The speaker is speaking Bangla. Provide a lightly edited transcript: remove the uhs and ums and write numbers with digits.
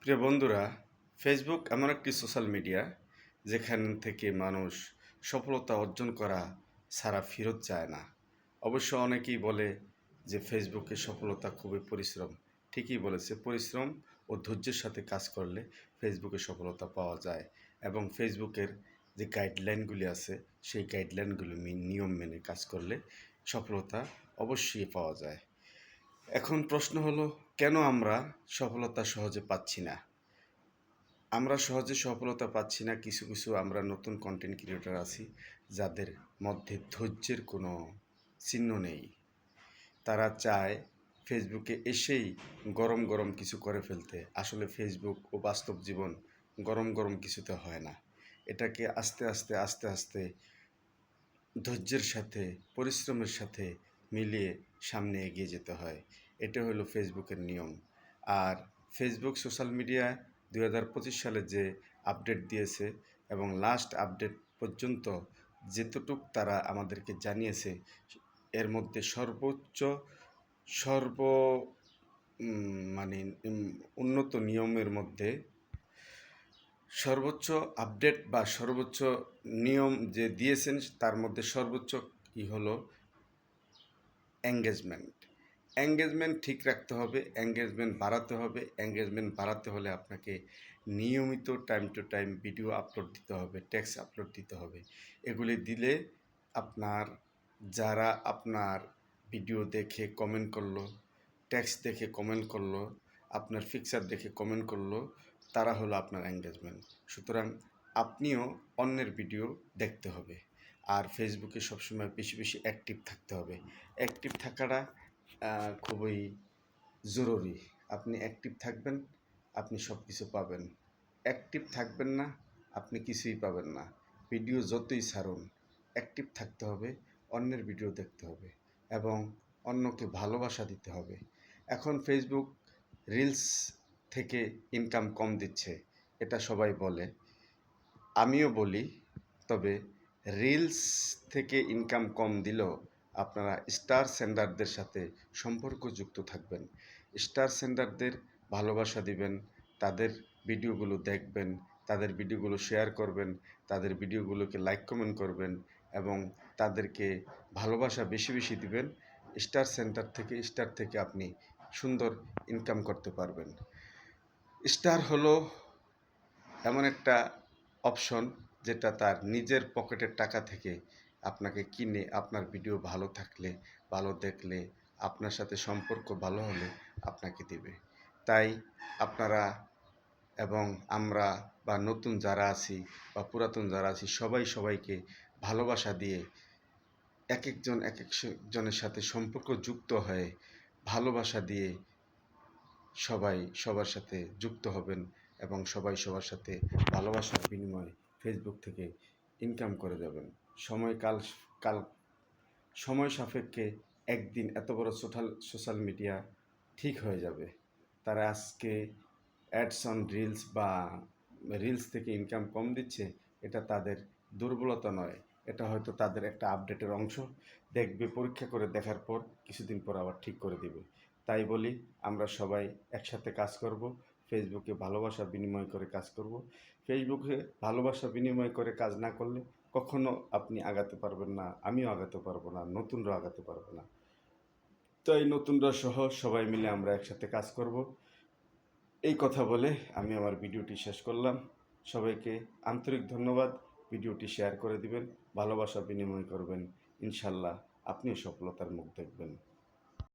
প্রিয় বন্ধুরা, ফেসবুক এমন একটি সোশ্যাল মিডিয়া যেখান থেকে মানুষ সফলতা অর্জন করা ছাড়া ফেরত যায় না। অবশ্য অনেকেই বলে যে ফেসবুকে সফলতা খুবই পরিশ্রম। ঠিকই বলেছে, পরিশ্রম ও ধৈর্যের সাথে কাজ করলে ফেসবুকে সফলতা পাওয়া যায় এবং ফেসবুকের যে গাইডলাইনগুলি আছে সেই গাইডলাইনগুলি নিয়ম মেনে কাজ করলে সফলতা অবশ্যই পাওয়া যায়। এখন প্রশ্ন হলো, কেন আমরা সফলতা সহজে পাচ্ছি না? আমরা সহজে সফলতা পাচ্ছি না, কিছু কিছু আমরা নতুন কন্টেন্ট ক্রিয়েটর আছি যাদের মধ্যে ধৈর্যের কোনো চিহ্ন নেই। তারা চায় ফেসবুকে এসেই গরম গরম কিছু করে ফেলতে। আসলে ফেসবুক ও বাস্তব জীবন গরম গরম কিছুতে হয় না। এটাকে আস্তে আস্তে আস্তে আস্তে ধৈর্যের সাথে পরিশ্রমের সাথে মিলিয়ে সামনে এগিয়ে যেতে হয়। এটা হলো ফেসবুকের নিয়ম। আর ফেসবুক সোশ্যাল মিডিয়া 2025 সালে যে আপডেট দিয়েছে এবং লাস্ট আপডেট পর্যন্ত যেতটুক তারা আমাদেরকে জানিয়েছে, এর মধ্যে সর্ব মানে উন্নত নিয়মের মধ্যে সর্বোচ্চ আপডেট বা সর্বোচ্চ নিয়ম যে দিয়েছেন তার মধ্যে সর্বোচ্চ হলো এঙ্গেজমেন্ট। এঙ্গেজমেন্ট ঠিক রাখতে হবে, এঙ্গেজমেন্ট বাড়াতে হবে। এঙ্গেজমেন্ট বাড়াতে হলে আপনাকে নিয়মিত time to time video upload দিতে হবে, টেক্সট আপলোড দিতে হবে। এগুলি দিলে যারা আপনার ভিডিও দেখে কমেন্ট করলো, টেক্সট দেখে কমেন্ট করলো, আপনার পিকচার দেখে কমেন্ট করলো, তারা হলো আপনার এঙ্গেজমেন্ট। সুতরাং আপনিও অন্যের ভিডিও দেখতে হবে। আর ফেসবুকে সবসময় বেশি বেশি অ্যাক্টিভ থাকতে হবে। অ্যাক্টিভ থাকাটা খুবই জরুরি। আপনি অ্যাক্টিভ থাকবেন, আপনি সব কিছু পাবেন। অ্যাক্টিভ থাকবেন না, আপনি কিছুই পাবেন না। ভিডিও যতই ছাড়ুন, অ্যাক্টিভ থাকতে হবে, অন্যের ভিডিও দেখতে হবে এবং অন্যকে ভালোবাসা দিতে হবে। এখন ফেসবুক রিলস থেকে ইনকাম কম দিচ্ছে, এটা সবাই বলে, আমিও বলি। তবে রিলস থেকে ইনকাম কম দিলেও আপনারা স্টার সেন্ডারদের সাথে সম্পর্কযুক্ত থাকবেন। স্টার সেন্ডারদের ভালোবাসা দিবেন, তাদের ভিডিওগুলো দেখবেন, তাদের ভিডিওগুলো শেয়ার করবেন, তাদের ভিডিওগুলোকে লাইক কমেন্ট করবেন এবং তাদেরকে ভালোবাসা বেশি বেশি দিবেন। স্টার থেকে আপনি সুন্দর ইনকাম করতে পারবেন। স্টার হলো এমন একটা অপশন যেটা তার নিজের পকেটের টাকা থেকে আপনাকে কিনে আপনার ভিডিও ভালো থাকলে, ভালো দেখলে, আপনার সাথে সম্পর্ক ভালো হলে আপনাকে দেবে। তাই আপনারা এবং আমরা বা নতুন যারা আছি বা পুরাতন যারা আছি সবাই সবাইকে ভালোবাসা দিয়ে এক একজনের সাথে সম্পর্ক যুক্ত হয়ে ভালোবাসা দিয়ে সবাই সবার সাথে যুক্ত হবেন এবং সবাই সবার সাথে ভালোবাসার বিনিময়ে ফেসবুক থেকে ইনকাম করে যাবেন। কাল কাল সময় সাপেক্ষে একদিন এত বড় সোশ্যাল মিডিয়া ঠিক হয়ে যাবে। তারা আজকে অ্যাডস অন রিলস বা রিলস থেকে ইনকাম কম দিচ্ছে, এটা তাদের দুর্বলতা নয়, এটা হয়তো তাদের একটা আপডেটের অংশ। দেখবে, পরীক্ষা করে দেখার পর কিছুদিন পর আবার ঠিক করে দিবে। তাই বলি, আমরা সবাই একসাথে কাজ করব, ফেসবুকে ভালোবাসা বিনিময় করে কাজ করব। ফেসবুকে ভালোবাসা বিনিময় করে কাজ না করলে কখনো আপনি আগাতে পারবেন না, আমিও আগাতে পারবো না, নতুনরা আগাতে পারবে না। তাই নতুনরা সহ সবাই মিলে আমরা একসাথে কাজ করব। এই কথা বলে আমি আমার ভিডিওটি শেষ করলাম। সবাইকে আন্তরিক ধন্যবাদ। ভিডিওটি শেয়ার করে দিবেন, ভালোবাসা বিনিময় করবেন। ইনশাল্লাহ আপনিও সফলতার মুখ দেখবেন।